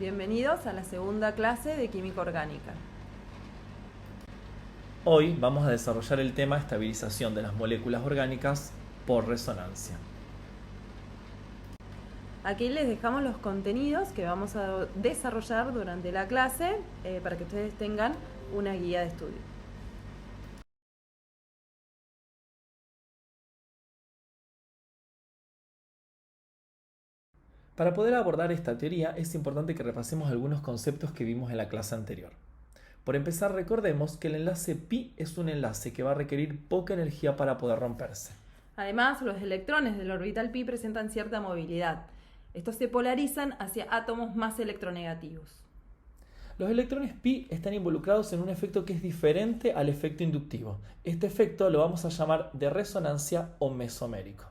Bienvenidos a la segunda clase de Química Orgánica. Hoy vamos a desarrollar el tema estabilización de las moléculas orgánicas por resonancia. Aquí les dejamos los contenidos que vamos a desarrollar durante la clase para que ustedes tengan una guía de estudio. Para poder abordar esta teoría es importante que repasemos algunos conceptos que vimos en la clase anterior. Por empezar, recordemos que el enlace pi es un enlace que va a requerir poca energía para poder romperse. Además, los electrones del orbital pi presentan cierta movilidad. Estos se polarizan hacia átomos más electronegativos. Los electrones pi están involucrados en un efecto que es diferente al efecto inductivo. Este efecto lo vamos a llamar de resonancia o mesomérico.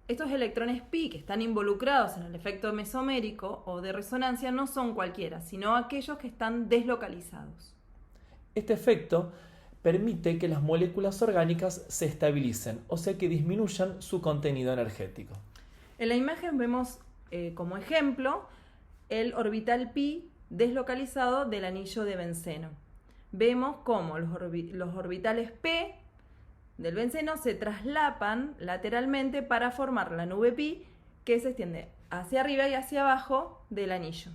Estos electrones pi que están involucrados en el efecto mesomérico o de resonancia no son cualquiera, sino aquellos que están deslocalizados. Este efecto permite que las moléculas orgánicas se estabilicen, o sea que disminuyan su contenido energético. En la imagen vemos como ejemplo el orbital pi deslocalizado del anillo de benceno. Vemos cómo los orbitales p del benceno se traslapan lateralmente para formar la nube pi que se extiende hacia arriba y hacia abajo del anillo.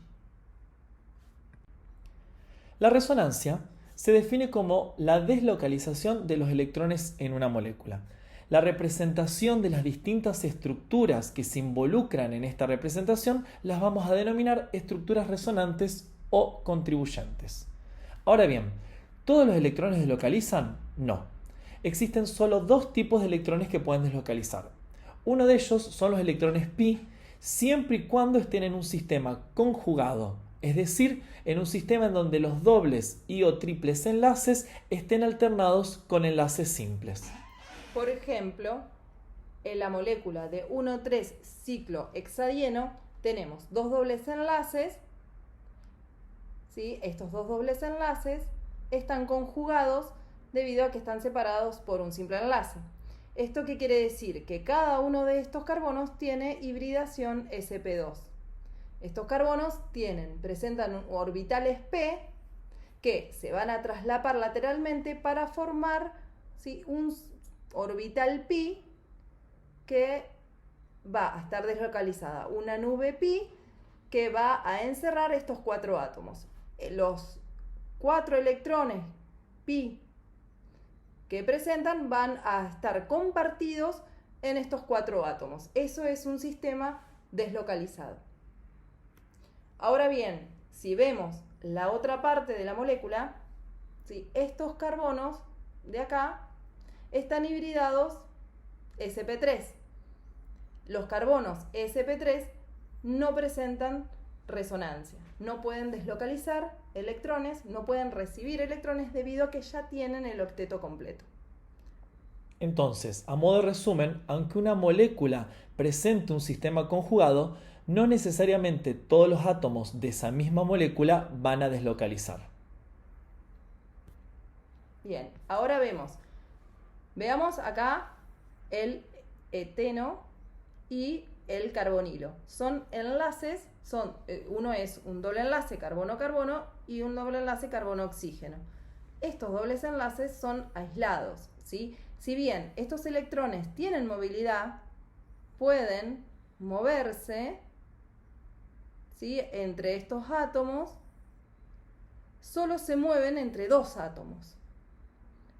La resonancia se define como la deslocalización de los electrones en una molécula. La representación de las distintas estructuras que se involucran en esta representación las vamos a denominar estructuras resonantes o contribuyentes. Ahora bien, ¿todos los electrones deslocalizan? No. Existen solo dos tipos de electrones que pueden deslocalizar. Uno de ellos son los electrones pi, siempre y cuando estén en un sistema conjugado, es decir, en un sistema en donde los dobles y o triples enlaces estén alternados con enlaces simples. Por ejemplo, en la molécula de 1,3 ciclo hexadieno tenemos dos dobles enlaces. ¿Sí? Estos dos dobles enlaces están conjugados debido a que están separados por un simple enlace. ¿Esto qué quiere decir? Que cada uno de estos carbonos tiene hibridación sp2. Estos carbonos presentan orbitales p que se van a traslapar lateralmente para formar, ¿sí?, un orbital pi que va a estar deslocalizada, una nube pi que va a encerrar estos cuatro átomos. Los cuatro electrones pi que presentan van a estar compartidos en estos cuatro átomos. Eso es un sistema deslocalizado. Ahora bien, si vemos la otra parte de la molécula, ¿sí?, estos carbonos de acá están hibridados sp3. Los carbonos sp3 no presentan resonancia, no pueden deslocalizar electrones, no pueden recibir electrones debido a que ya tienen el octeto completo. Entonces, a modo de resumen, aunque una molécula presente un sistema conjugado, no necesariamente todos los átomos de esa misma molécula van a deslocalizar. Bien, ahora veamos acá el eteno y el carbonilo. Son enlaces, uno es un doble enlace carbono-carbono y un doble enlace carbono-oxígeno. Estos dobles enlaces son aislados, ¿sí? Si bien estos electrones tienen movilidad, pueden moverse, ¿sí?, entre estos átomos, solo se mueven entre dos átomos,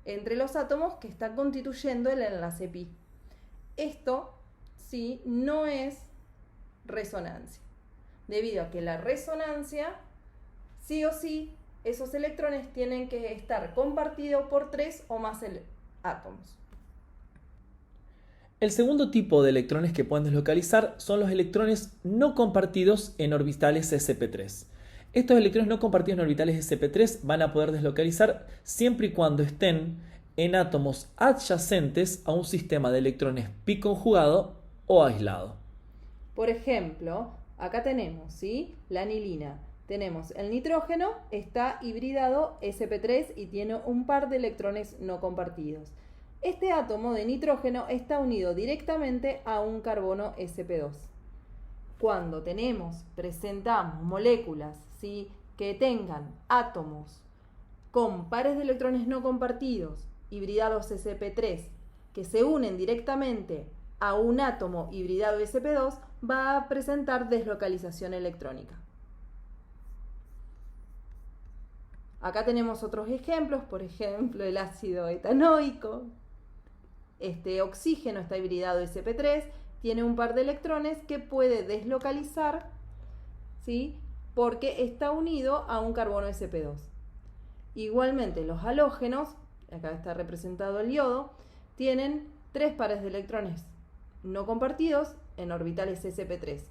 entre los átomos que están constituyendo el enlace pi. Esto, sí, no es resonancia, debido a que la resonancia, sí o sí, esos electrones tienen que estar compartidos por tres o más átomos. El segundo tipo de electrones que pueden deslocalizar son los electrones no compartidos en orbitales sp3. Estos electrones no compartidos en orbitales sp3 van a poder deslocalizar siempre y cuando estén en átomos adyacentes a un sistema de electrones pi conjugado o aislado. Por ejemplo, acá tenemos, ¿sí?, la anilina. Tenemos el nitrógeno, está hibridado sp3 y tiene un par de electrones no compartidos. Este átomo de nitrógeno está unido directamente a un carbono sp2. cuando presentamos moléculas, ¿sí?, que tengan átomos con pares de electrones no compartidos, hibridados sp3, que se unen directamente a un átomo hibridado sp2, va a presentar deslocalización electrónica. Acá tenemos otros ejemplos, por ejemplo, el ácido etanoico. Este oxígeno está hibridado sp3, tiene un par de electrones que puede deslocalizar, ¿sí?, porque está unido a un carbono sp2. Igualmente, los halógenos, acá está representado el yodo, tienen 3 pares de electrones no compartidos en orbitales sp3.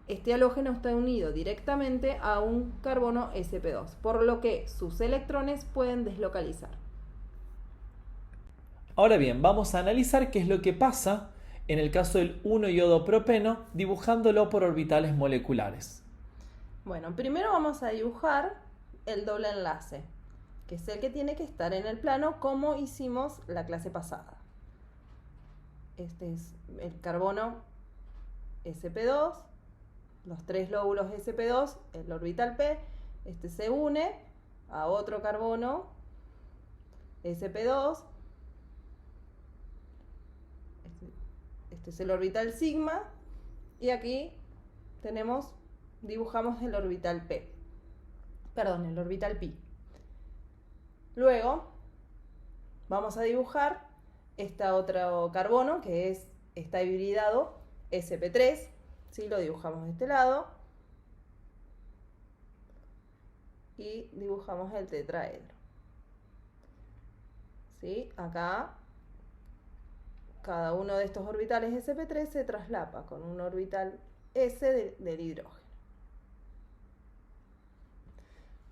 Este halógeno está unido directamente a un carbono sp2, por lo que sus electrones pueden deslocalizar. Ahora bien, vamos a analizar qué es lo que pasa en el caso del 1-iodo-propeno, dibujándolo por orbitales moleculares. Bueno, primero vamos a dibujar el doble enlace, que es el que tiene que estar en el plano como hicimos la clase pasada. Este es el carbono sp2, los 3 lóbulos sp2, el orbital p, este se une a otro carbono sp2, este es el orbital sigma, y aquí dibujamos el orbital p, el orbital pi. Luego vamos a dibujar este otro carbono que está hibridado sp3, ¿sí? Lo dibujamos de este lado y dibujamos el tetraedro, ¿sí? Acá cada uno de estos orbitales sp3 se traslapa con un orbital s del hidrógeno.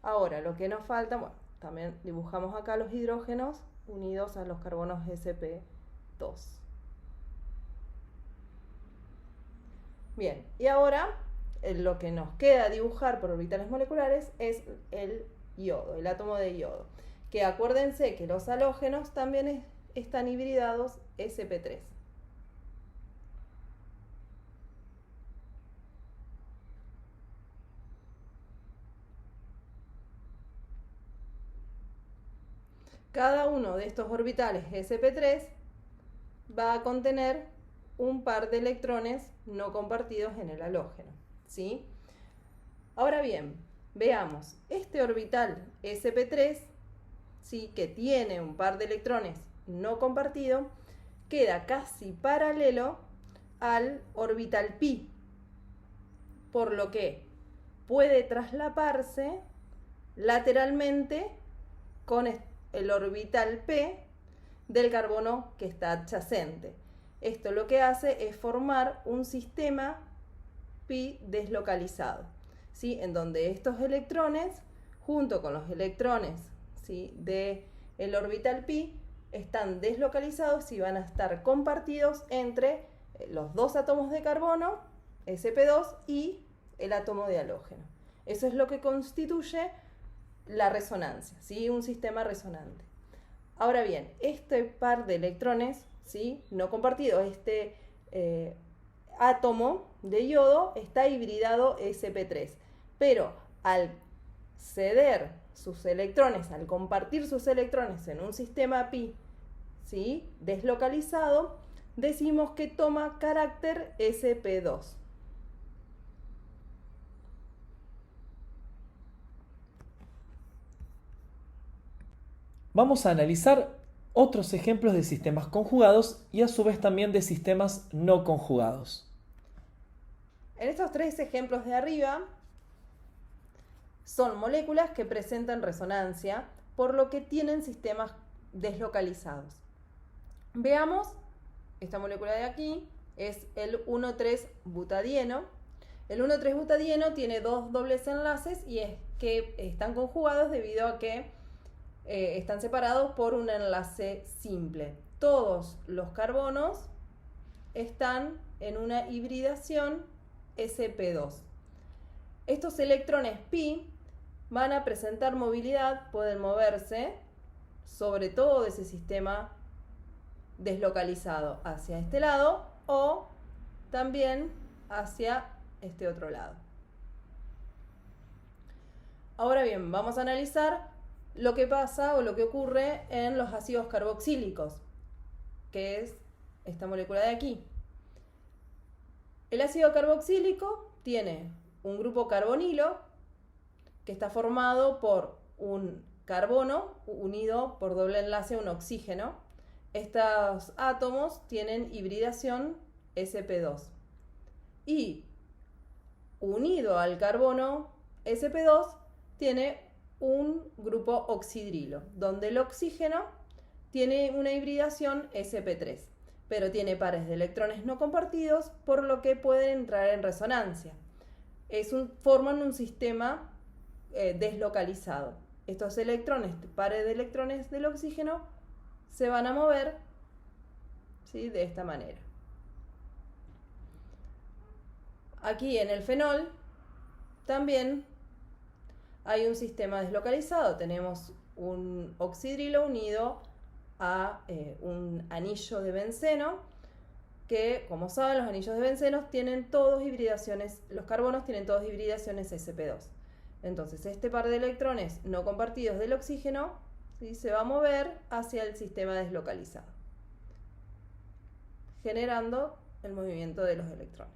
Ahora, lo que nos falta, bueno, también dibujamos acá los hidrógenos unidos a los carbonos sp2. Bien, y ahora lo que nos queda dibujar por orbitales moleculares es el yodo, el átomo de yodo. Que acuérdense que los halógenos también están hibridados sp3. Cada uno de estos orbitales sp3 va a contener un par de electrones no compartidos en el halógeno, ¿sí? Ahora bien, veamos, este orbital sp3, ¿sí?, que tiene un par de electrones no compartido, queda casi paralelo al orbital pi, por lo que puede traslaparse lateralmente con el orbital p del carbono que está adyacente. Esto lo que hace es formar un sistema pi deslocalizado, ¿sí?, en donde estos electrones, junto con los electrones, ¿sí?, del orbital pi, están deslocalizados y van a estar compartidos entre los 2 átomos de carbono, sp2, y el átomo de halógeno. Eso es lo que constituye la resonancia, ¿sí?, un sistema resonante. Ahora bien, este par de electrones, ¿sí?, no compartido, este átomo de yodo está hibridado sp3, pero al ceder sus electrones, al compartir sus electrones en un sistema pi, ¿sí?, deslocalizado, decimos que toma carácter sp2. Vamos a analizar otros ejemplos de sistemas conjugados y a su vez también de sistemas no conjugados. En estos 3 ejemplos de arriba son moléculas que presentan resonancia, por lo que tienen sistemas deslocalizados. Veamos, esta molécula de aquí es el 1,3-butadieno. El 1,3-butadieno tiene 2 dobles enlaces y es que están conjugados debido a que están separados por un enlace simple. Todos los carbonos están en una hibridación sp2. Estos electrones pi van a presentar movilidad, pueden moverse sobre todo ese sistema deslocalizado hacia este lado o también hacia este otro lado. Ahora bien, vamos a analizar lo que pasa o lo que ocurre en los ácidos carboxílicos, que es esta molécula de aquí. El ácido carboxílico tiene un grupo carbonilo que está formado por un carbono unido por doble enlace a un oxígeno. Estos átomos tienen hibridación sp2 y unido al carbono sp2 tiene un grupo oxidrilo, donde el oxígeno tiene una hibridación sp3, pero tiene pares de electrones no compartidos, por lo que pueden entrar en resonancia. Forman un sistema deslocalizado. Estos electrones, pares de electrones del oxígeno, se van a mover, ¿sí?, de esta manera. Aquí en el fenol también hay un sistema deslocalizado. Tenemos un oxidrilo unido a un anillo de benceno, que, como saben, los anillos de benceno tienen todos hibridaciones, los carbonos tienen todos hibridaciones sp2. Entonces, este par de electrones no compartidos del oxígeno, ¿sí?, se va a mover hacia el sistema deslocalizado, generando el movimiento de los electrones.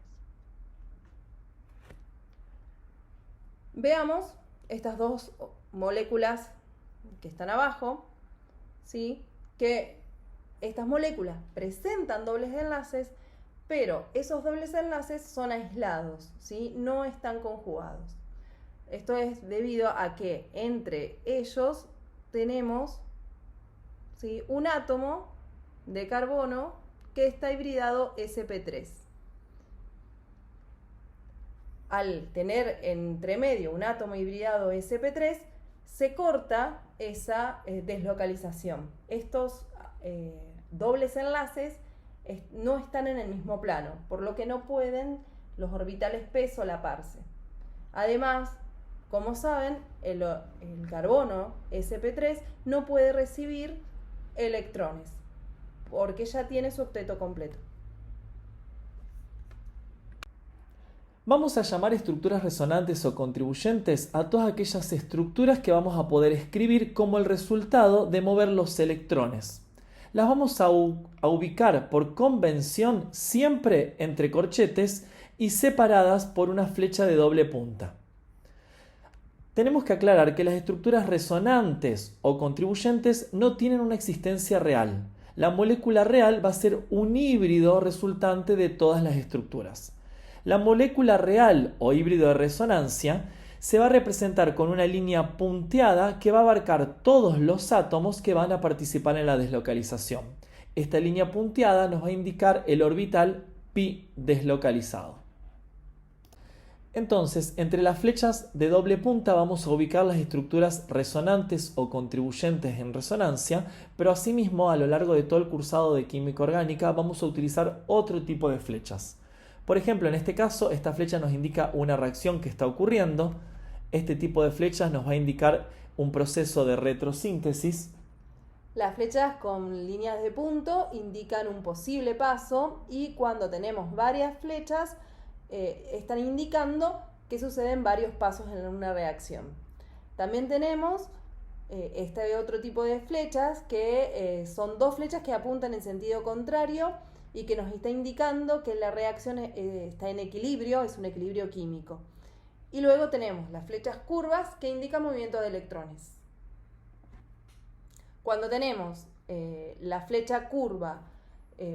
Veamos estas dos moléculas que están abajo, ¿sí?, que estas moléculas presentan dobles enlaces, pero esos dobles enlaces son aislados, ¿sí?, no están conjugados. Esto es debido a que entre ellos tenemos, ¿sí?, un átomo de carbono que está hibridado sp3. Al tener entre medio un átomo hibridado sp3, se corta esa deslocalización. Estos dobles enlaces no están en el mismo plano, por lo que no pueden los orbitales p solaparse. Además, como saben, el carbono sp3 no puede recibir electrones, porque ya tiene su octeto completo. Vamos a llamar estructuras resonantes o contribuyentes a todas aquellas estructuras que vamos a poder escribir como el resultado de mover los electrones. Las vamos a ubicar por convención siempre entre corchetes y separadas por una flecha de doble punta. Tenemos que aclarar que las estructuras resonantes o contribuyentes no tienen una existencia real. La molécula real va a ser un híbrido resultante de todas las estructuras. La molécula real o híbrido de resonancia se va a representar con una línea punteada que va a abarcar todos los átomos que van a participar en la deslocalización. Esta línea punteada nos va a indicar el orbital pi deslocalizado. Entonces, entre las flechas de doble punta vamos a ubicar las estructuras resonantes o contribuyentes en resonancia, pero asimismo a lo largo de todo el cursado de química orgánica vamos a utilizar otro tipo de flechas. Por ejemplo, en este caso, esta flecha nos indica una reacción que está ocurriendo. Este tipo de flechas nos va a indicar un proceso de retrosíntesis. Las flechas con líneas de punto indican un posible paso, y cuando tenemos varias flechas están indicando que suceden varios pasos en una reacción. También tenemos este otro tipo de flechas que son dos flechas que apuntan en sentido contrario y que nos está indicando que la reacción está en equilibrio, es un equilibrio químico. Y luego tenemos las flechas curvas que indican movimiento de electrones. Cuando tenemos la flecha curva,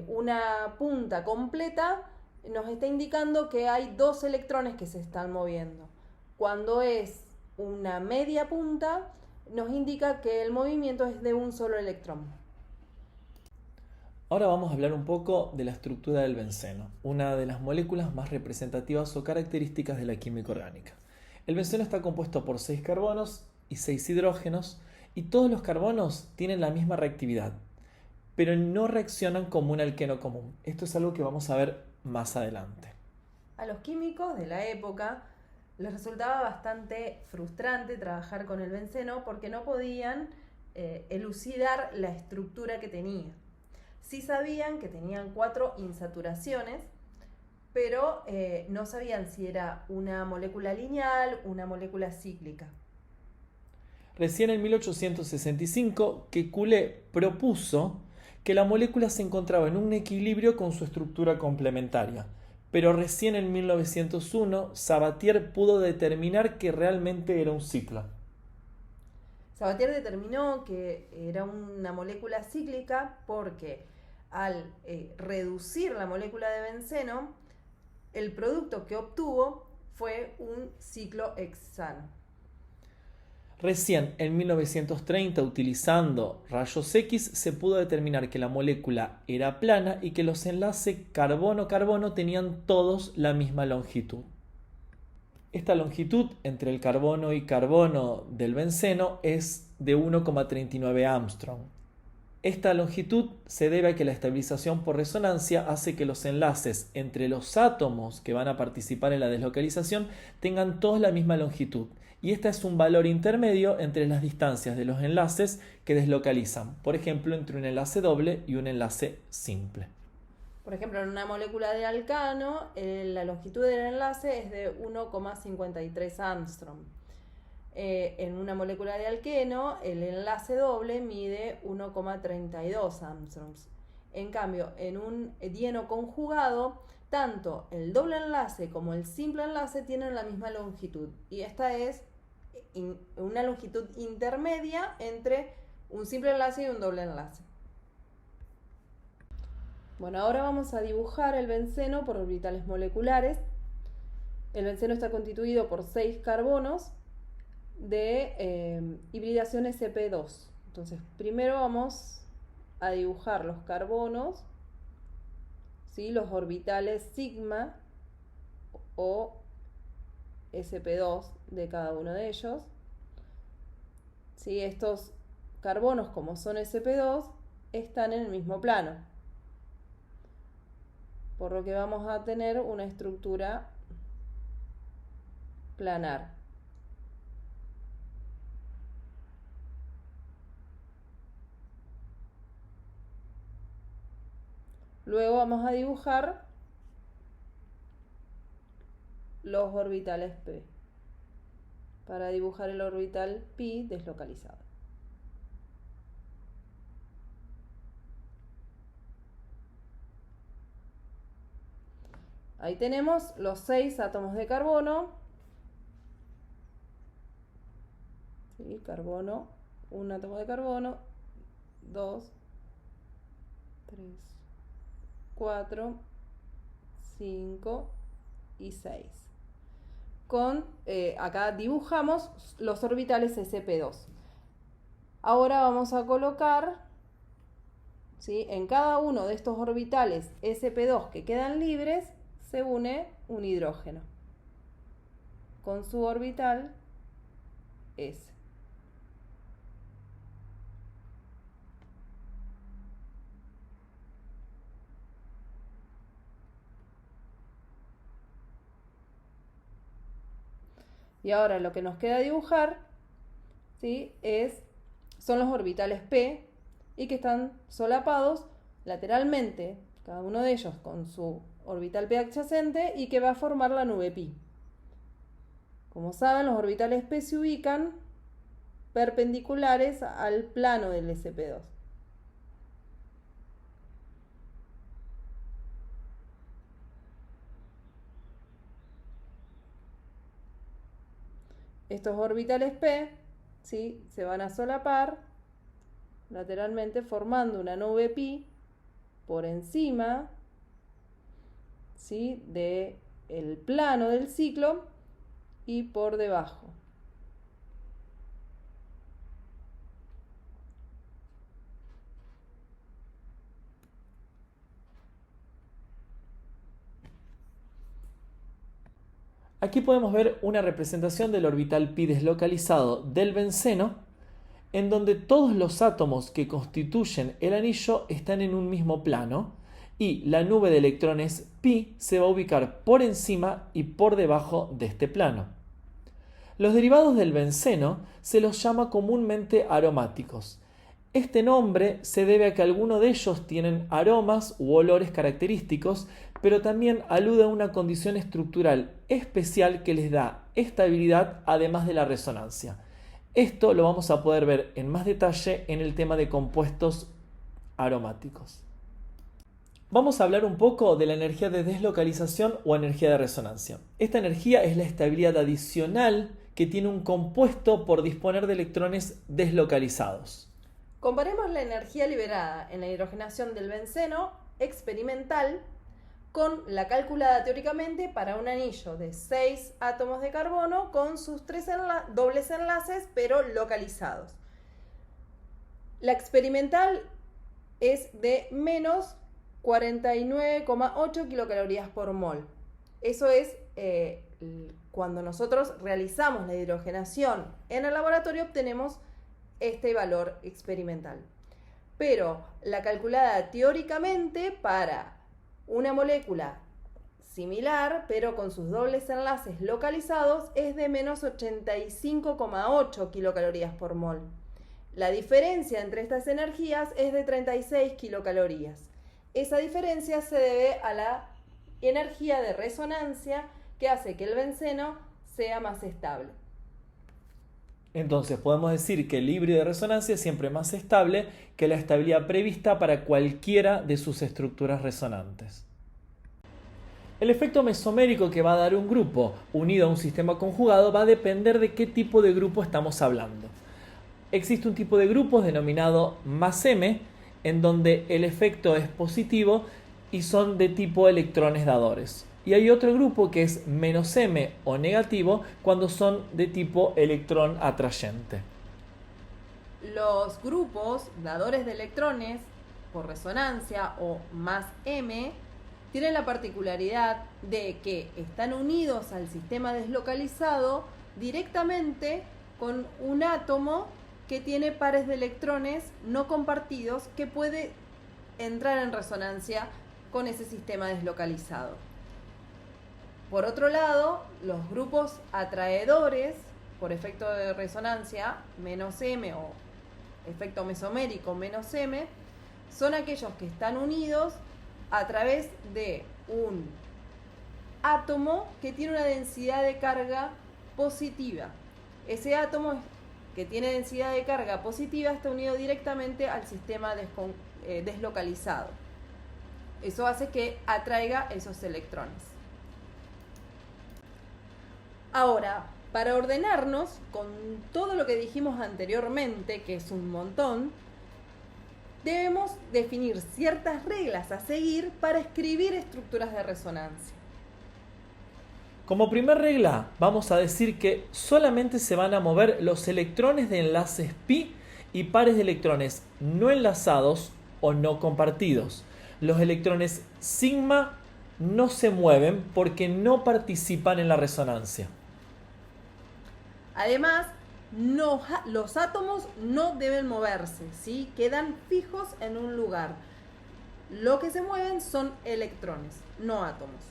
una punta completa, nos está indicando que hay dos electrones que se están moviendo. Cuando es una media punta, nos indica que el movimiento es de un solo electrón. Ahora vamos a hablar un poco de la estructura del benceno, una de las moléculas más representativas o características de la química orgánica. El benceno está compuesto por 6 carbonos y 6 hidrógenos, y todos los carbonos tienen la misma reactividad, pero no reaccionan como un alqueno común. Esto es algo que vamos a ver más adelante. A los químicos de la época les resultaba bastante frustrante trabajar con el benceno porque no podían elucidar la estructura que tenía. Sí sabían que tenían 4 insaturaciones, pero no sabían si era una molécula lineal, una molécula cíclica. Recién en 1865, Kekulé propuso que la molécula se encontraba en un equilibrio con su estructura complementaria, pero recién en 1901 Sabatier pudo determinar que realmente era un ciclo. Sabatier determinó que era una molécula cíclica porque al reducir la molécula de benceno, el producto que obtuvo fue un ciclohexano. Recién en 1930, utilizando rayos X, se pudo determinar que la molécula era plana y que los enlaces carbono-carbono tenían todos la misma longitud. Esta longitud entre el carbono y carbono del benceno es de 1,39 Armstrong. Esta longitud se debe a que la estabilización por resonancia hace que los enlaces entre los átomos que van a participar en la deslocalización tengan todos la misma longitud. Y este es un valor intermedio entre las distancias de los enlaces que deslocalizan, por ejemplo, entre un enlace doble y un enlace simple. Por ejemplo, en una molécula de alcano, la longitud del enlace es de 1,53 Armstrong. En una molécula de alqueno, el enlace doble mide 1,32 Armstrongs. En cambio, en un dieno conjugado, tanto el doble enlace como el simple enlace tienen la misma longitud. Y esta es una longitud intermedia entre un simple enlace y un doble enlace. Bueno, ahora vamos a dibujar el benceno por orbitales moleculares. El benceno está constituido por 6 carbonos de hibridación sp2. Entonces, primero vamos a dibujar los carbonos, ¿sí? Los orbitales sigma o sp2 de cada uno de ellos. ¿Sí? Estos carbonos, como son sp2, están en el mismo plano, por lo que vamos a tener una estructura planar. Luego vamos a dibujar los orbitales p, para dibujar el orbital pi deslocalizado. Ahí tenemos los 6 átomos de carbono. ¿Sí? Carbono, un átomo de carbono, 2, 3, 4, 5 y 6. Acá dibujamos los orbitales sp2. Ahora vamos a colocar, ¿sí? En cada uno de estos orbitales sp2 que quedan libres, se une un hidrógeno con su orbital S. Y ahora lo que nos queda dibujar, ¿sí? Son los orbitales p y que están solapados lateralmente, cada uno de ellos con su orbital p adyacente, y que va a formar la nube pi. Como saben, los orbitales p se ubican perpendiculares al plano del sp2. Estos orbitales p, ¿sí? Se van a solapar lateralmente formando una nube pi por encima, ¿sí? De el plano del ciclo y por debajo. Aquí podemos ver una representación del orbital pi deslocalizado del benceno, en donde todos los átomos que constituyen el anillo están en un mismo plano y la nube de electrones pi se va a ubicar por encima y por debajo de este plano. Los derivados del benceno se los llama comúnmente aromáticos. Este nombre se debe a que algunos de ellos tienen aromas u olores característicos, pero también alude a una condición estructural especial que les da estabilidad además de la resonancia. Esto lo vamos a poder ver en más detalle en el tema de compuestos aromáticos. Vamos a hablar un poco de la energía de deslocalización o energía de resonancia. Esta energía es la estabilidad adicional que tiene un compuesto por disponer de electrones deslocalizados. Comparemos la energía liberada en la hidrogenación del benceno experimental con la calculada teóricamente para un anillo de 6 átomos de carbono con sus 3 dobles enlaces pero localizados. La experimental es de menos 49,8 kilocalorías por mol. Eso es cuando nosotros realizamos la hidrogenación en el laboratorio obtenemos este valor experimental. Pero la calculada teóricamente para una molécula similar, pero con sus dobles enlaces localizados, es de menos 85,8 kilocalorías por mol. La diferencia entre estas energías es de 36 kilocalorías. Esa diferencia se debe a la energía de resonancia que hace que el benceno sea más estable. Entonces podemos decir que el híbrido de resonancia es siempre más estable que la estabilidad prevista para cualquiera de sus estructuras resonantes. El efecto mesomérico que va a dar un grupo unido a un sistema conjugado va a depender de qué tipo de grupo estamos hablando. Existe un tipo de grupos denominado más M, en donde el efecto es positivo y son de tipo electrones dadores. Y hay otro grupo que es menos M o negativo cuando son de tipo electrón atrayente. Los grupos dadores de electrones por resonancia o más M tienen la particularidad de que están unidos al sistema deslocalizado directamente con un átomo que tiene pares de electrones no compartidos que puede entrar en resonancia con ese sistema deslocalizado. Por otro lado, los grupos atraedores por efecto de resonancia menos M o efecto mesomérico menos M son aquellos que están unidos a través de un átomo que tiene una densidad de carga positiva. Ese átomo que tiene densidad de carga positiva está unido directamente al sistema deslocalizado. Eso hace que atraiga esos electrones. Ahora, para ordenarnos con todo lo que dijimos anteriormente, que es un montón, debemos definir ciertas reglas a seguir para escribir estructuras de resonancia. Como primer regla, vamos a decir que solamente se van a mover los electrones de enlaces pi y pares de electrones no enlazados o no compartidos. Los electrones sigma no se mueven porque no participan en la resonancia. Además, los átomos no deben moverse, ¿sí? Quedan fijos en un lugar. Lo que se mueven son electrones, no átomos.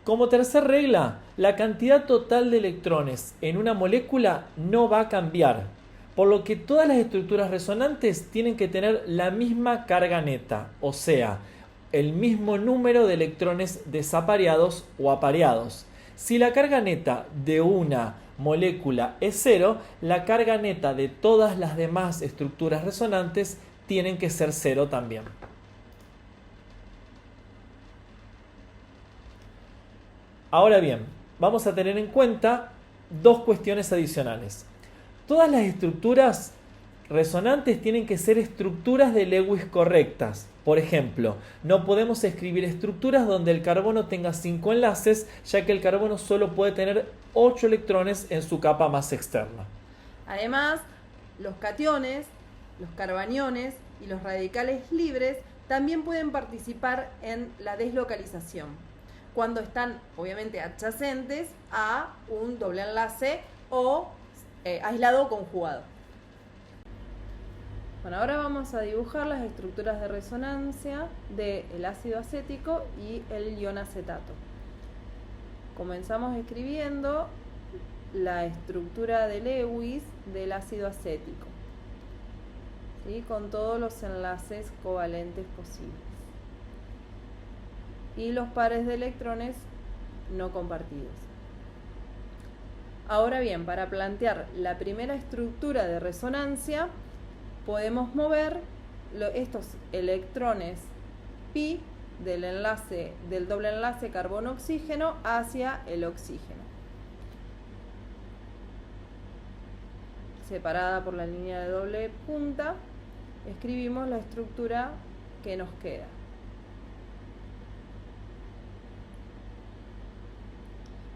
Como tercer regla, la cantidad total de electrones en una molécula no va a cambiar, por lo que todas las estructuras resonantes tienen que tener la misma carga neta, o sea, el mismo número de electrones desapareados o apareados. Si la carga neta de una molécula es 0, la carga neta de todas las demás estructuras resonantes tienen que ser 0 también. Ahora bien, vamos a tener en cuenta dos cuestiones adicionales. Todas las estructuras resonantes tienen que ser estructuras de Lewis correctas. Por ejemplo, no podemos escribir estructuras donde el carbono tenga 5 enlaces, ya que el carbono solo puede tener 8 electrones en su capa más externa. Además, los cationes, los carbaniones y los radicales libres también pueden participar en la deslocalización, cuando están obviamente adyacentes a un doble enlace o aislado o conjugado. Bueno, ahora vamos a dibujar las estructuras de resonancia del ácido acético y el ion acetato. Comenzamos escribiendo la estructura de Lewis del ácido acético, ¿sí? Con todos los enlaces covalentes posibles. y los pares de electrones no compartidos. Ahora bien, para plantear la primera estructura de resonancia, podemos mover estos electrones pi del doble enlace carbono-oxígeno hacia el oxígeno, separada por la línea de doble punta. Escribimos la estructura que nos queda.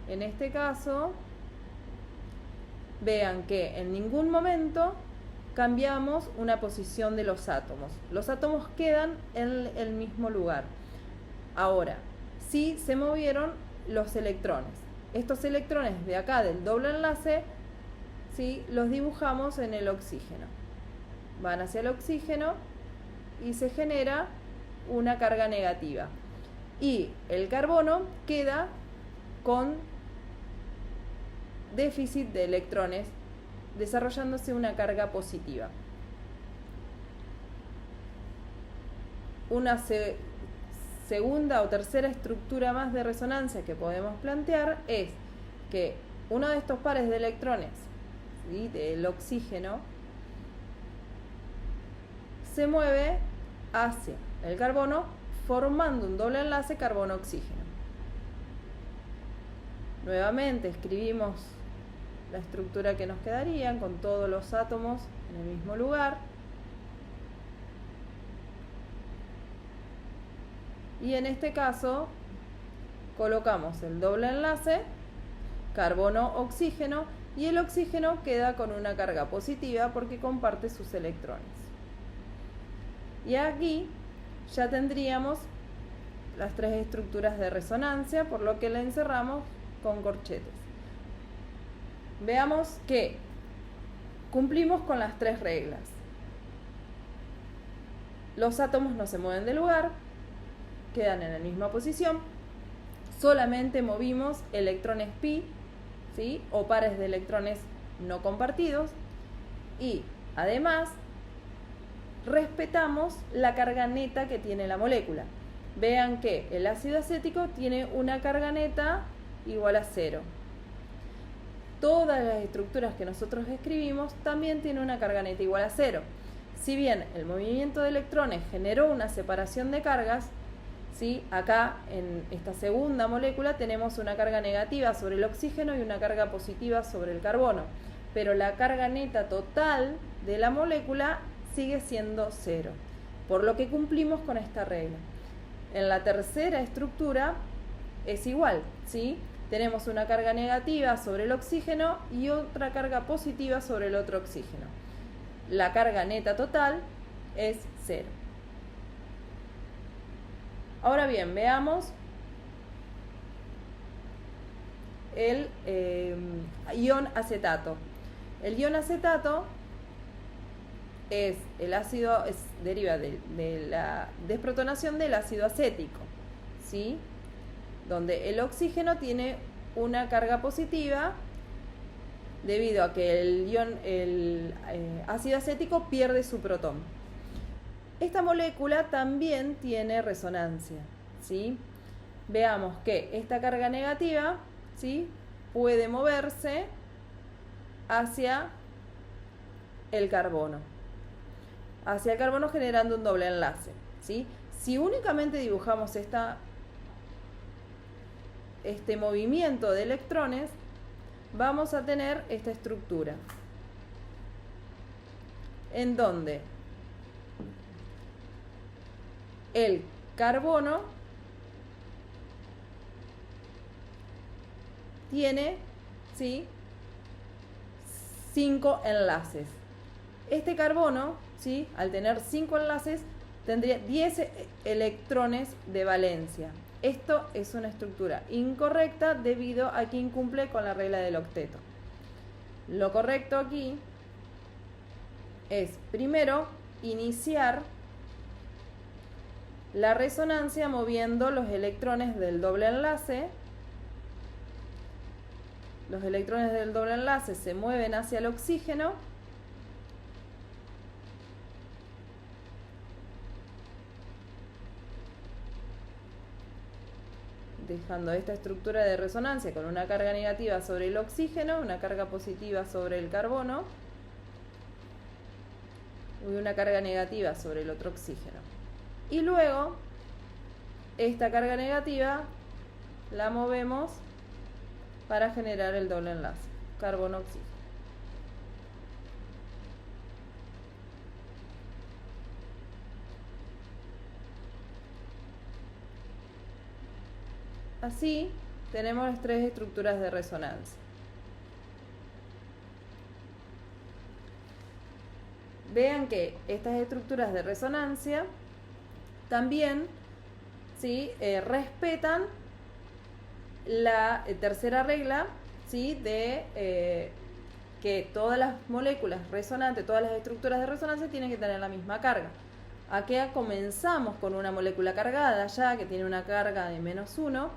En este caso, vean que en ningún momento cambiamos una posición de los átomos. Los átomos quedan en el mismo lugar. Ahora, sí se movieron los electrones. Estos electrones de acá del doble enlace, ¿sí?, los dibujamos en el oxígeno. Van hacia el oxígeno y se genera una carga negativa. Y el carbono queda con déficit de electrones, desarrollándose una carga positiva. Una segunda o tercera estructura más de resonancia que podemos plantear es que uno de estos pares de electrones, ¿sí?, del oxígeno se mueve hacia el carbono formando un doble enlace carbono-oxígeno. Nuevamente escribimos la estructura que nos quedaría con todos los átomos en el mismo lugar. Y en este caso colocamos el doble enlace carbono-oxígeno y el oxígeno queda con una carga positiva porque comparte sus electrones. Y aquí ya tendríamos las tres estructuras de resonancia, por lo que la encerramos con corchetes. Veamos que cumplimos con las tres reglas. Los átomos no se mueven de lugar, quedan en la misma posición, solamente movimos electrones pi, ¿sí?, o pares de electrones no compartidos, y además respetamos la carga neta que tiene la molécula. Vean que el ácido acético tiene una carga neta igual a 0. Todas las estructuras que nosotros escribimos también tienen una carga neta igual a 0. Si bien el movimiento de electrones generó una separación de cargas, ¿sí?, acá en esta segunda molécula tenemos una carga negativa sobre el oxígeno y una carga positiva sobre el carbono, pero la carga neta total de la molécula sigue siendo 0, por lo que cumplimos con esta regla. En la tercera estructura es igual, ¿sí? Tenemos una carga negativa sobre el oxígeno y otra carga positiva sobre el otro oxígeno. La carga neta total es 0. Ahora bien, veamos el ion acetato. El ion acetato deriva de la desprotonación del ácido acético, ¿sí?, donde el oxígeno tiene una carga positiva debido a que el ácido acético pierde su protón. Esta molécula también tiene resonancia, ¿sí? Veamos que esta carga negativa, ¿sí?, puede moverse hacia el carbono generando un doble enlace, ¿sí? Si únicamente dibujamos este movimiento de electrones, vamos a tener esta estructura en donde el carbono tiene, ¿sí?, 5 enlaces. Este carbono, ¿sí?, al tener 5 enlaces, tendría 10 electrones de valencia. Esto es una estructura incorrecta debido a que incumple con la regla del octeto. Lo correcto aquí es, primero, iniciar la resonancia moviendo los electrones del doble enlace. Los electrones del doble enlace se mueven hacia el oxígeno. dejando esta estructura de resonancia con una carga negativa sobre el oxígeno, una carga positiva sobre el carbono y una carga negativa sobre el otro oxígeno. Y luego, esta carga negativa la movemos para generar el doble enlace, carbono-oxígeno. Así tenemos las tres estructuras de resonancia. Vean que estas estructuras de resonancia también, ¿sí?, respetan la tercera regla, ¿sí?, de que todas las moléculas resonantes, todas las estructuras de resonancia tienen que tener la misma carga. Aquí comenzamos con una molécula cargada ya, que tiene una carga de -1.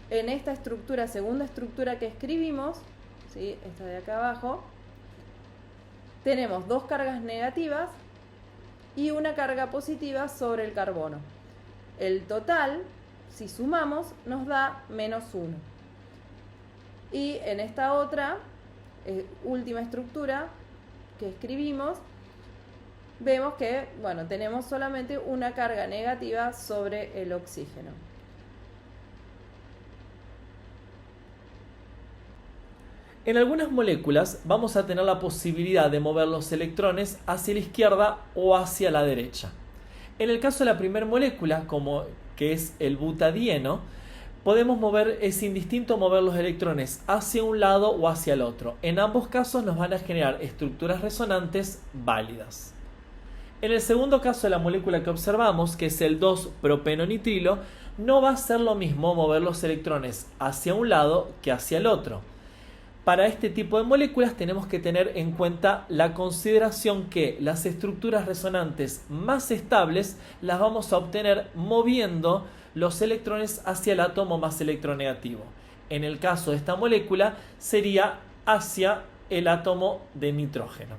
En esta estructura, segunda estructura que escribimos, ¿sí?, esta de acá abajo, tenemos dos cargas negativas y una carga positiva sobre el carbono. El total, si sumamos, nos da -1. Y en esta otra, última estructura que escribimos, vemos que, bueno, tenemos solamente una carga negativa sobre el oxígeno. En algunas moléculas vamos a tener la posibilidad de mover los electrones hacia la izquierda o hacia la derecha. En el caso de la primera molécula, como que es el butadieno, es indistinto mover los electrones hacia un lado o hacia el otro. En ambos casos nos van a generar estructuras resonantes válidas. En el segundo caso de la molécula que observamos, que es el 2-propenonitrilo, no va a ser lo mismo mover los electrones hacia un lado que hacia el otro. Para este tipo de moléculas tenemos que tener en cuenta la consideración que las estructuras resonantes más estables las vamos a obtener moviendo los electrones hacia el átomo más electronegativo. En el caso de esta molécula sería hacia el átomo de nitrógeno.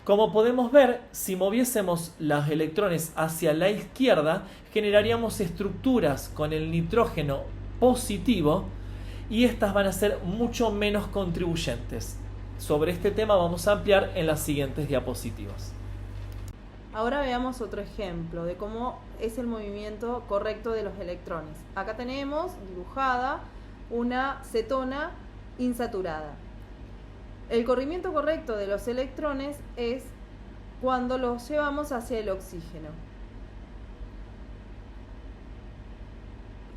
Como podemos ver, si moviésemos los electrones hacia la izquierda, generaríamos estructuras con el nitrógeno positivo y estas van a ser mucho menos contribuyentes. Sobre este tema vamos a ampliar en las siguientes diapositivas. Ahora veamos otro ejemplo de cómo es el movimiento correcto de los electrones. Acá tenemos dibujada una cetona insaturada. El corrimiento correcto de los electrones es cuando los llevamos hacia el oxígeno,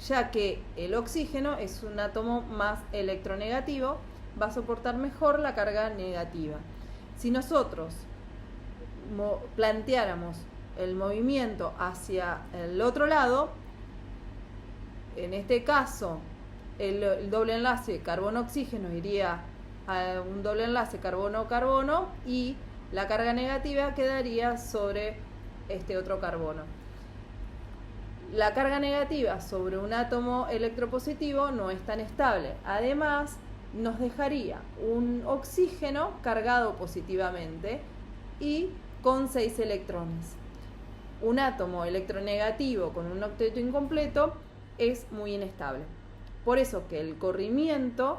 ya que el oxígeno es un átomo más electronegativo, va a soportar mejor la carga negativa. Si nosotros planteáramos el movimiento hacia el otro lado, en este caso el doble enlace carbono-oxígeno iría a un doble enlace carbono-carbono y la carga negativa quedaría sobre este otro carbono. La carga negativa sobre un átomo electropositivo no es tan estable. Además, nos dejaría un oxígeno cargado positivamente y con 6 electrones. Un átomo electronegativo con un octeto incompleto es muy inestable. Por eso que el corrimiento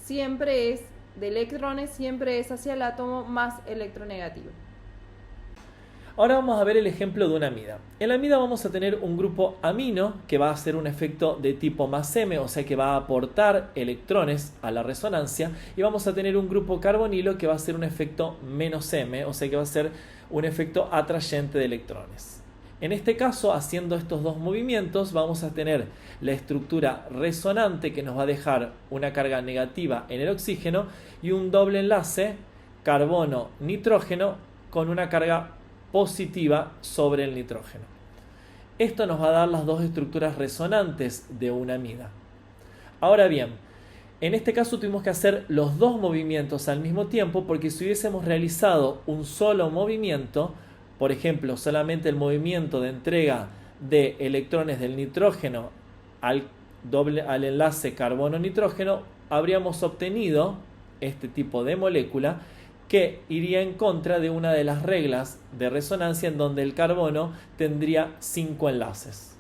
de electrones siempre es hacia el átomo más electronegativo. Ahora vamos a ver el ejemplo de una amida. En la amida vamos a tener un grupo amino que va a hacer un efecto de tipo más M, o sea que va a aportar electrones a la resonancia, y vamos a tener un grupo carbonilo que va a hacer un efecto menos M, o sea que va a ser un efecto atrayente de electrones. En este caso, haciendo estos dos movimientos, vamos a tener la estructura resonante que nos va a dejar una carga negativa en el oxígeno y un doble enlace carbono-nitrógeno con una carga positiva sobre el nitrógeno. Esto nos va a dar las dos estructuras resonantes de una amida. Ahora bien, en este caso tuvimos que hacer los dos movimientos al mismo tiempo, porque si hubiésemos realizado un solo movimiento, por ejemplo, solamente el movimiento de entrega de electrones del nitrógeno al enlace carbono-nitrógeno, habríamos obtenido este tipo de molécula que iría en contra de una de las reglas de resonancia en donde el carbono tendría 5 enlaces.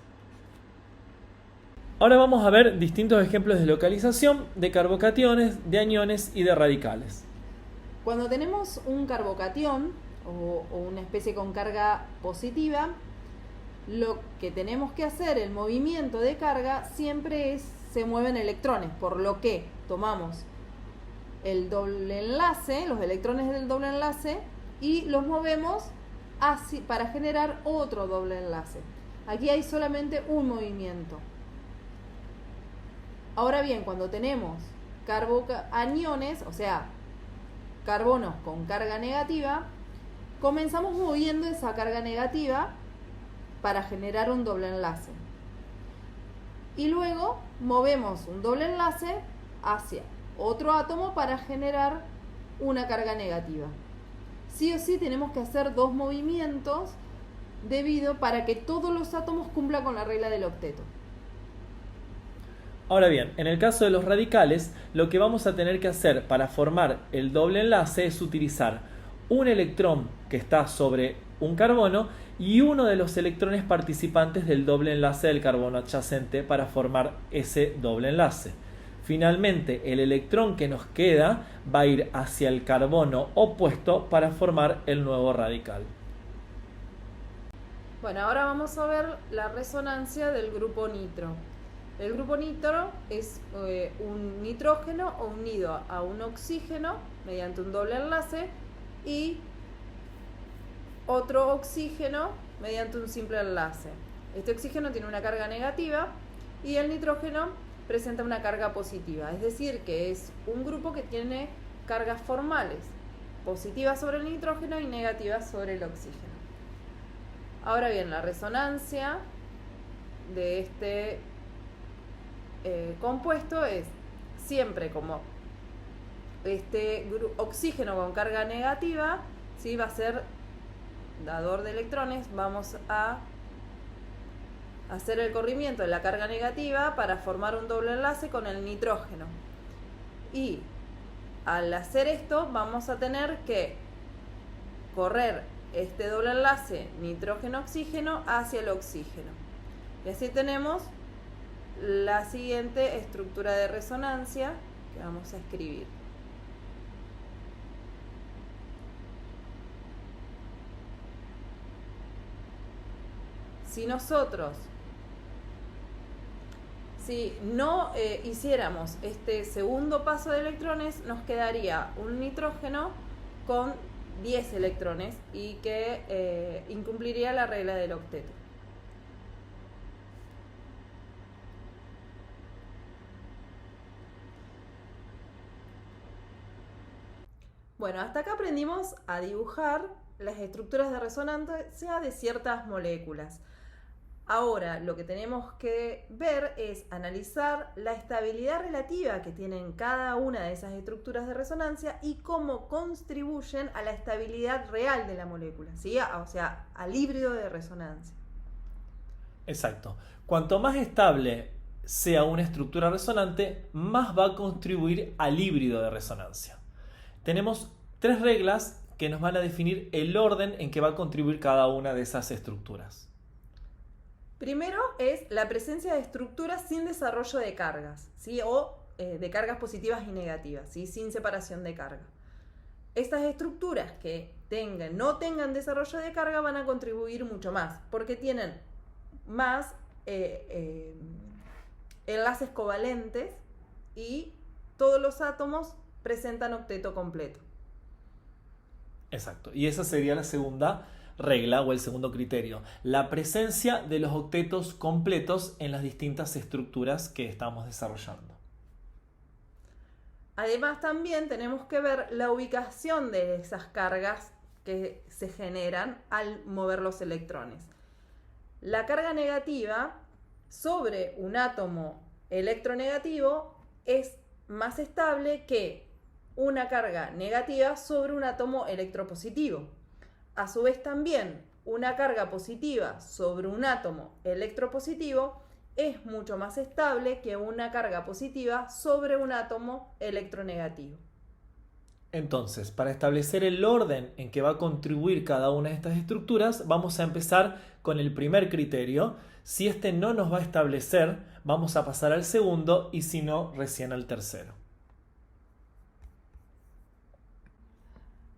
Ahora vamos a ver distintos ejemplos de localización de carbocationes, de aniones y de radicales. Cuando tenemos un carbocatión o una especie con carga positiva, lo que tenemos que hacer, el movimiento de carga, siempre se mueven electrones, por lo que tomamos el doble enlace, los electrones del doble enlace, y los movemos para generar otro doble enlace. Aquí hay solamente un movimiento. Ahora bien, cuando tenemos aniones, o sea, carbonos con carga negativa, comenzamos moviendo esa carga negativa para generar un doble enlace. Y luego movemos un doble enlace hacia otro átomo para generar una carga negativa. Sí o sí tenemos que hacer dos movimientos para que todos los átomos cumplan con la regla del octeto. Ahora bien, en el caso de los radicales, lo que vamos a tener que hacer para formar el doble enlace es utilizar un electrón que está sobre un carbono y uno de los electrones participantes del doble enlace del carbono adyacente para formar ese doble enlace. Finalmente, el electrón que nos queda va a ir hacia el carbono opuesto para formar el nuevo radical. Bueno, ahora vamos a ver la resonancia del grupo nitro. El grupo nitro es un nitrógeno unido a un oxígeno mediante un doble enlace y otro oxígeno mediante un simple enlace. Este oxígeno tiene una carga negativa y el nitrógeno presenta una carga positiva, es decir, que es un grupo que tiene cargas formales, positivas sobre el nitrógeno y negativas sobre el oxígeno. Ahora bien, la resonancia de este compuesto es siempre como este oxígeno con carga negativa, ¿sí? Va a ser dador de electrones. Vamos a hacer el corrimiento de la carga negativa para formar un doble enlace con el nitrógeno, y al hacer esto vamos a tener que correr este doble enlace nitrógeno-oxígeno hacia el oxígeno, y así tenemos la siguiente estructura de resonancia que vamos a escribir. Si no hiciéramos este segundo paso de electrones, nos quedaría un nitrógeno con 10 electrones y que incumpliría la regla del octeto. Bueno, hasta acá aprendimos a dibujar las estructuras de resonancia de ciertas moléculas. Ahora lo que tenemos que ver es analizar la estabilidad relativa que tienen cada una de esas estructuras de resonancia y cómo contribuyen a la estabilidad real de la molécula, ¿sí? O sea, al híbrido de resonancia. Exacto. Cuanto más estable sea una estructura resonante, más va a contribuir al híbrido de resonancia. Tenemos 3 reglas que nos van a definir el orden en que va a contribuir cada una de esas estructuras. Primero es la presencia de estructuras sin desarrollo de cargas, ¿sí? O de cargas positivas y negativas, ¿sí? Sin separación de carga. Estas estructuras que no tengan desarrollo de carga van a contribuir mucho más, porque tienen más enlaces covalentes y todos los átomos presentan octeto completo. Exacto. Y esa sería la segunda regla o el segundo criterio, la presencia de los octetos completos en las distintas estructuras que estamos desarrollando. Además, también tenemos que ver la ubicación de esas cargas que se generan al mover los electrones. La carga negativa sobre un átomo electronegativo es más estable que una carga negativa sobre un átomo electropositivo. A su vez también, una carga positiva sobre un átomo electropositivo es mucho más estable que una carga positiva sobre un átomo electronegativo. Entonces, para establecer el orden en que va a contribuir cada una de estas estructuras, vamos a empezar con el primer criterio. Si este no nos va a establecer, vamos a pasar al segundo y si no, recién al tercero.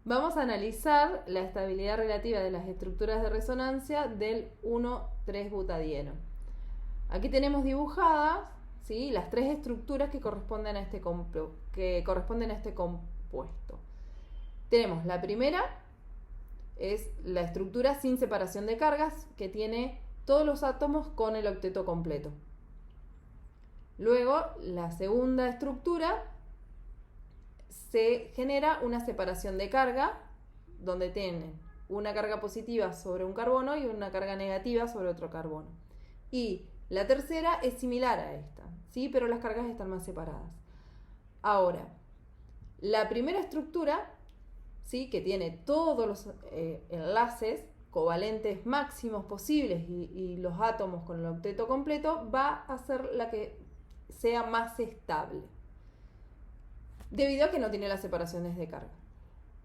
Vamos a analizar la estabilidad relativa de las estructuras de resonancia del 1,3-butadieno. Aquí tenemos dibujadas, ¿sí?, las tres estructuras que corresponden a este compuesto. Tenemos la primera, es la estructura sin separación de cargas, que tiene todos los átomos con el octeto completo. Luego, la segunda estructura, se genera una separación de carga, donde tienen una carga positiva sobre un carbono y una carga negativa sobre otro carbono. Y la tercera es similar a esta, ¿sí?, pero las cargas están más separadas. Ahora, la primera estructura, ¿sí?, que tiene todos los enlaces covalentes máximos posibles y los átomos con el octeto completo, va a ser la que sea más estable, debido a que no tiene las separaciones de carga.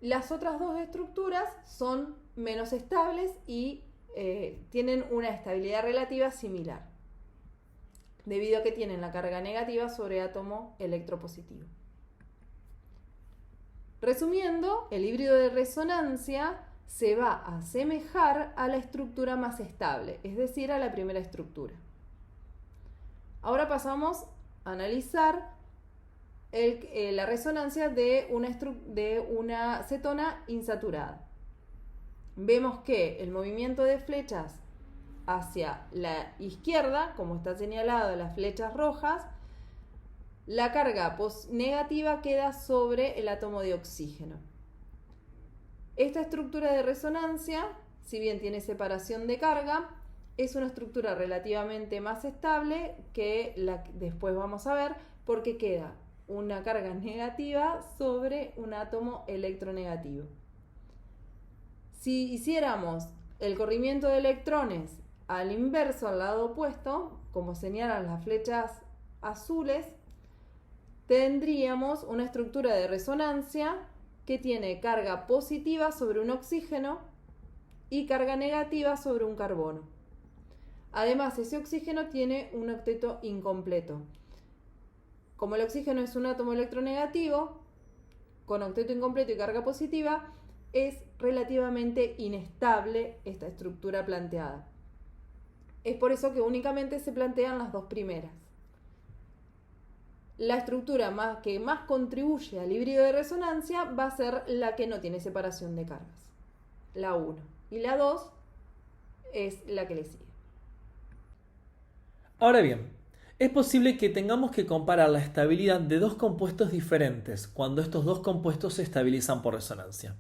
Las otras dos estructuras son menos estables y tienen una estabilidad relativa similar, debido a que tienen la carga negativa sobre átomo electropositivo. Resumiendo, el híbrido de resonancia se va a asemejar a la estructura más estable, es decir, a la primera estructura. Ahora pasamos a analizar la resonancia de una cetona insaturada. Vemos que el movimiento de flechas hacia la izquierda, como está señalado en las flechas rojas, la carga negativa queda sobre el átomo de oxígeno. Esta estructura de resonancia, si bien tiene separación de carga, es una estructura relativamente más estable que la que después vamos a ver, porque queda una carga negativa sobre un átomo electronegativo. Si hiciéramos el corrimiento de electrones al inverso, al lado opuesto, como señalan las flechas azules, tendríamos una estructura de resonancia que tiene carga positiva sobre un oxígeno y carga negativa sobre un carbono. Además, ese oxígeno tiene un octeto incompleto. Como el oxígeno es un átomo electronegativo, con octeto incompleto y carga positiva, es relativamente inestable esta estructura planteada. Es por eso que únicamente se plantean las dos primeras. La estructura que más contribuye al híbrido de resonancia va a ser la que no tiene separación de cargas, la 1. Y la 2 es la que le sigue. Ahora bien, es posible que tengamos que comparar la estabilidad de dos compuestos diferentes cuando estos dos compuestos se estabilizan por resonancia.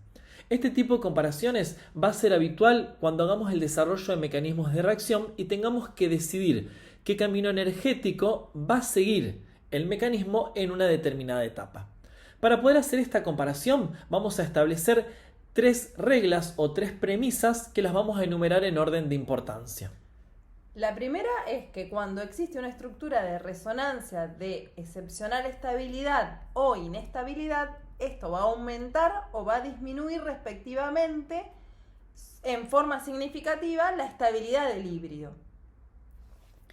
Este tipo de comparaciones va a ser habitual cuando hagamos el desarrollo de mecanismos de reacción y tengamos que decidir qué camino energético va a seguir el mecanismo en una determinada etapa. Para poder hacer esta comparación, vamos a establecer tres reglas o tres premisas que las vamos a enumerar en orden de importancia. La primera es que cuando existe una estructura de resonancia de excepcional estabilidad o inestabilidad, esto va a aumentar o va a disminuir respectivamente en forma significativa la estabilidad del híbrido.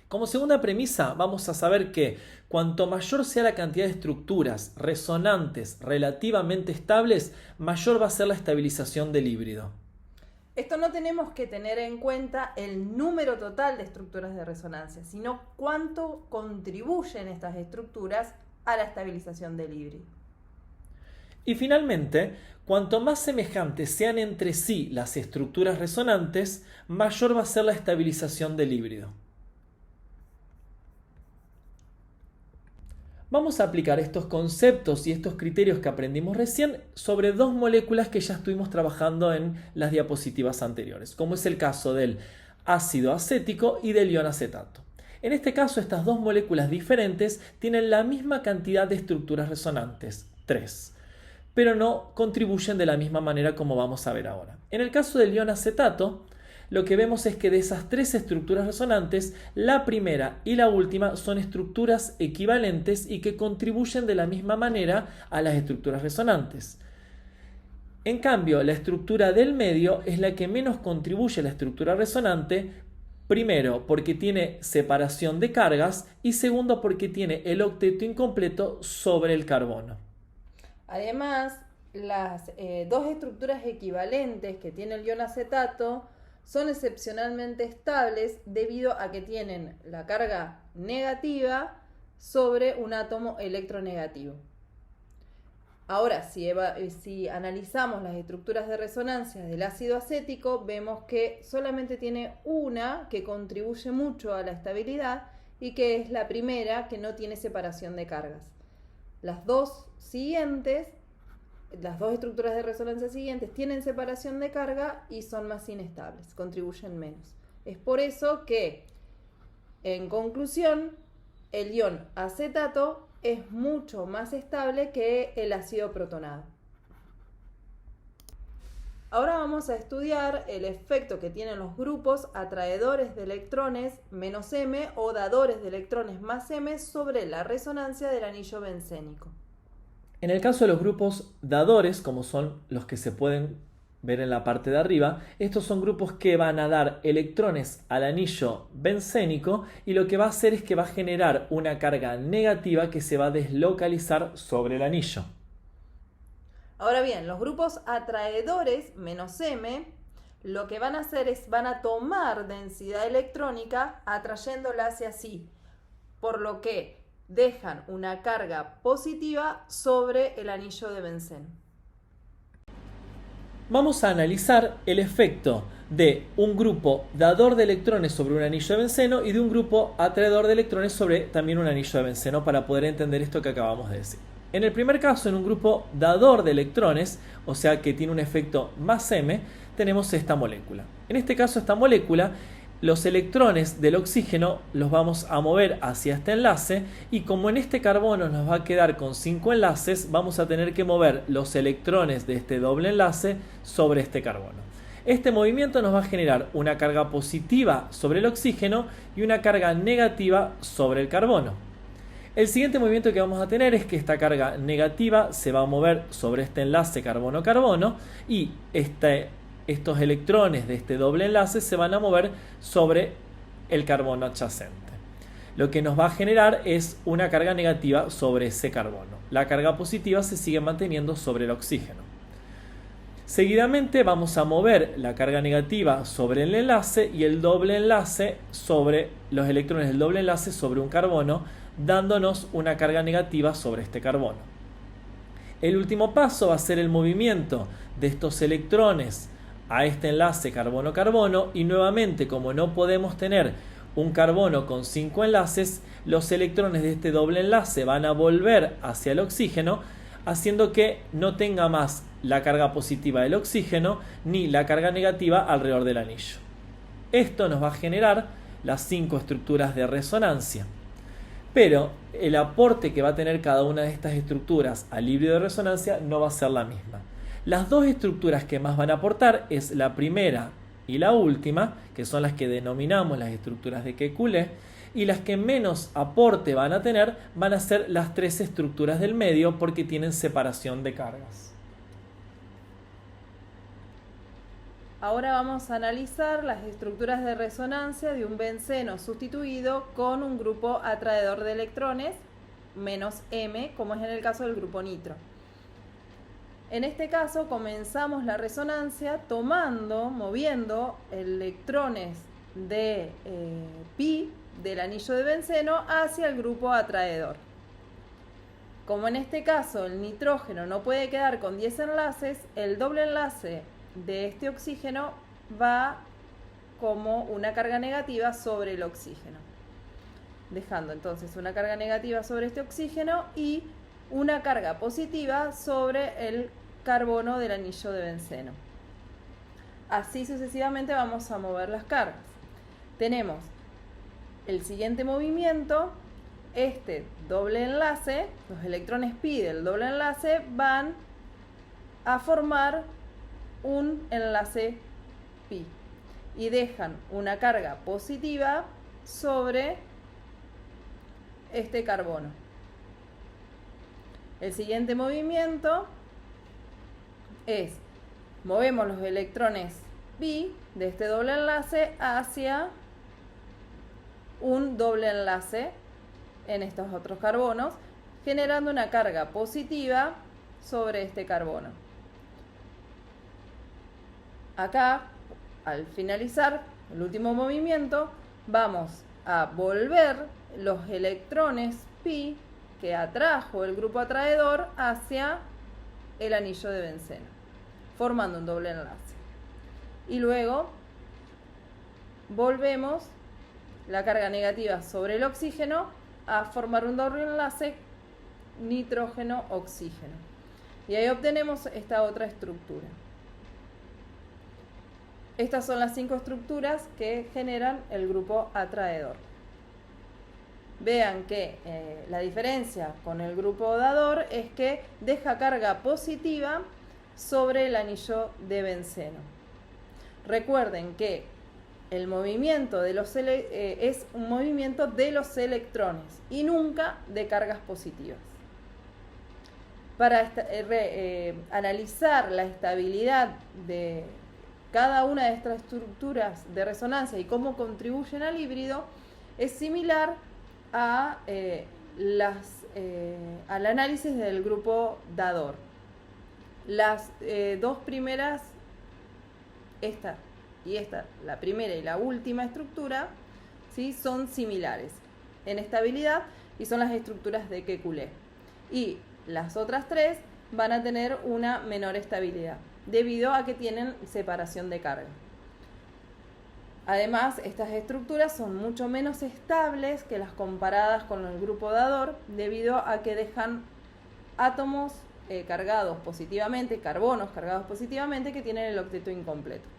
Como segunda premisa, vamos a saber que cuanto mayor sea la cantidad de estructuras resonantes relativamente estables, mayor va a ser la estabilización del híbrido. Esto no tenemos que tener en cuenta el número total de estructuras de resonancia, sino cuánto contribuyen estas estructuras a la estabilización del híbrido. Y finalmente, cuanto más semejantes sean entre sí las estructuras resonantes, mayor va a ser la estabilización del híbrido. Vamos a aplicar estos conceptos y estos criterios que aprendimos recién sobre dos moléculas que ya estuvimos trabajando en las diapositivas anteriores, como es el caso del ácido acético y del ion acetato. En este caso, estas dos moléculas diferentes tienen la misma cantidad de estructuras resonantes, 3, pero no contribuyen de la misma manera como vamos a ver ahora. En el caso del ion acetato, lo que vemos es que de esas tres estructuras resonantes, la primera y la última son estructuras equivalentes y que contribuyen de la misma manera a las estructuras resonantes. En cambio, la estructura del medio es la que menos contribuye a la estructura resonante, primero porque tiene separación de cargas y segundo porque tiene el octeto incompleto sobre el carbono. Además, las dos estructuras equivalentes que tiene el ion acetato son excepcionalmente estables debido a que tienen la carga negativa sobre un átomo electronegativo. Ahora, si analizamos las estructuras de resonancia del ácido acético, vemos que solamente tiene una que contribuye mucho a la estabilidad y que es la primera, que no tiene separación de cargas. Las dos estructuras de resonancia siguientes tienen separación de carga y son más inestables, contribuyen menos. Es por eso que, en conclusión, el ion acetato es mucho más estable que el ácido protonado. Ahora vamos a estudiar el efecto que tienen los grupos atraedores de electrones menos m o dadores de electrones más m sobre la resonancia del anillo bencénico. En el caso de los grupos dadores, como son los que se pueden ver en la parte de arriba, estos son grupos que van a dar electrones al anillo bencénico y lo que va a hacer es que va a generar una carga negativa que se va a deslocalizar sobre el anillo. Ahora bien, los grupos atraedores menos m lo que van a hacer es van a tomar densidad electrónica atrayéndola hacia sí, por lo que dejan una carga positiva sobre el anillo de benceno. Vamos a analizar el efecto de un grupo dador de electrones sobre un anillo de benceno y de un grupo atraedor de electrones sobre también un anillo de benceno para poder entender esto que acabamos de decir. En el primer caso, en un grupo dador de electrones, o sea que tiene un efecto más m, tenemos esta molécula. En este caso, esta molécula, los electrones del oxígeno los vamos a mover hacia este enlace y como en este carbono nos va a quedar con 5 enlaces, vamos a tener que mover los electrones de este doble enlace sobre este carbono. Este movimiento nos va a generar una carga positiva sobre el oxígeno y una carga negativa sobre el carbono. El siguiente movimiento que vamos a tener es que esta carga negativa se va a mover sobre este enlace carbono-carbono y estos electrones de este doble enlace se van a mover sobre el carbono adyacente. Lo que nos va a generar es una carga negativa sobre ese carbono. La carga positiva se sigue manteniendo sobre el oxígeno. Seguidamente vamos a mover la carga negativa sobre el enlace y el doble enlace sobre los electrones del doble enlace sobre un carbono, dándonos una carga negativa sobre este carbono. El último paso va a ser el movimiento de estos electrones a este enlace carbono-carbono y nuevamente, como no podemos tener un carbono con 5 enlaces, los electrones de este doble enlace van a volver hacia el oxígeno, haciendo que no tenga más la carga positiva del oxígeno ni la carga negativa alrededor del anillo. Esto nos va a generar las 5 estructuras de resonancia. Pero el aporte que va a tener cada una de estas estructuras al híbrido de resonancia no va a ser la misma. Las dos estructuras que más van a aportar es la primera y la última, que son las que denominamos las estructuras de Kekulé, y las que menos aporte van a tener van a ser las 3 estructuras del medio porque tienen separación de cargas. Ahora vamos a analizar las estructuras de resonancia de un benceno sustituido con un grupo atraedor de electrones menos m, como es en el caso del grupo nitro. En este caso comenzamos la resonancia moviendo electrones de pi del anillo de benceno hacia el grupo atraedor. Como en este caso el nitrógeno no puede quedar con 10 enlaces, el doble enlace de este oxígeno va como una carga negativa sobre el oxígeno, dejando entonces una carga negativa sobre este oxígeno y una carga positiva sobre el carbono del anillo de benceno. Así sucesivamente vamos a mover las cargas. Tenemos el siguiente movimiento, este doble enlace, los electrones pi del doble enlace van a formar un enlace pi y dejan una carga positiva sobre este carbono. El siguiente movimiento es movemos los electrones pi de este doble enlace hacia un doble enlace en estos otros carbonos, generando una carga positiva sobre este carbono. Acá, al finalizar el último movimiento, vamos a volver los electrones pi que atrajo el grupo atraedor hacia el anillo de benceno, formando un doble enlace. Y luego volvemos la carga negativa sobre el oxígeno a formar un doble enlace nitrógeno-oxígeno. Y ahí obtenemos esta otra estructura. Estas son las 5 estructuras que generan el grupo atraedor. Vean que la diferencia con el grupo dador es que deja carga positiva sobre el anillo de benceno. Recuerden que el movimiento de los es un movimiento de los electrones y nunca de cargas positivas. Para analizar la estabilidad de cada una de estas estructuras de resonancia y cómo contribuyen al híbrido, es similar a, al análisis del grupo dador. Las dos primeras, esta y esta, la primera y la última estructura, ¿sí?, son similares en estabilidad y son las estructuras de Kekulé. Y las otras tres van a tener una menor estabilidad debido a que tienen separación de carga. Además, estas estructuras son mucho menos estables que las comparadas con el grupo dador debido a que dejan átomos cargados positivamente, carbonos cargados positivamente que tienen el octeto incompleto.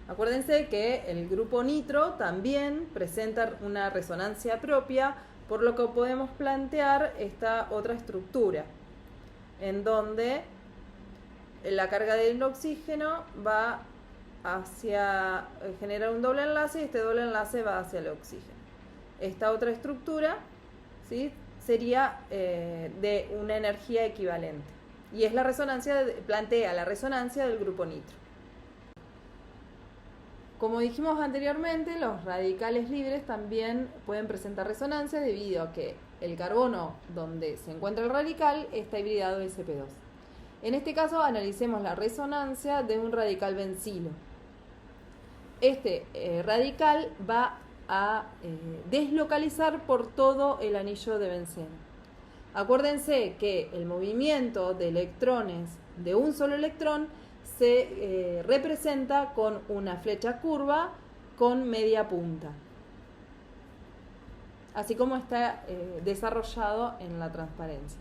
Acuérdense que el grupo nitro también presenta una resonancia propia, por lo que podemos plantear esta otra estructura, en donde la carga del oxígeno va hacia generar un doble enlace y este doble enlace va hacia el oxígeno. Esta otra estructura, ¿sí?, sería de una energía equivalente y es la resonancia, plantea la resonancia del grupo nitro. Como dijimos anteriormente, los radicales libres también pueden presentar resonancia debido a que el carbono donde se encuentra el radical está hibridado sp2. En este caso analicemos la resonancia de un radical bencilo. Este radical va a deslocalizar por todo el anillo de benceno. Acuérdense que el movimiento de electrones de un solo electrón se representa con una flecha curva con media punta, así como está desarrollado en la transparencia.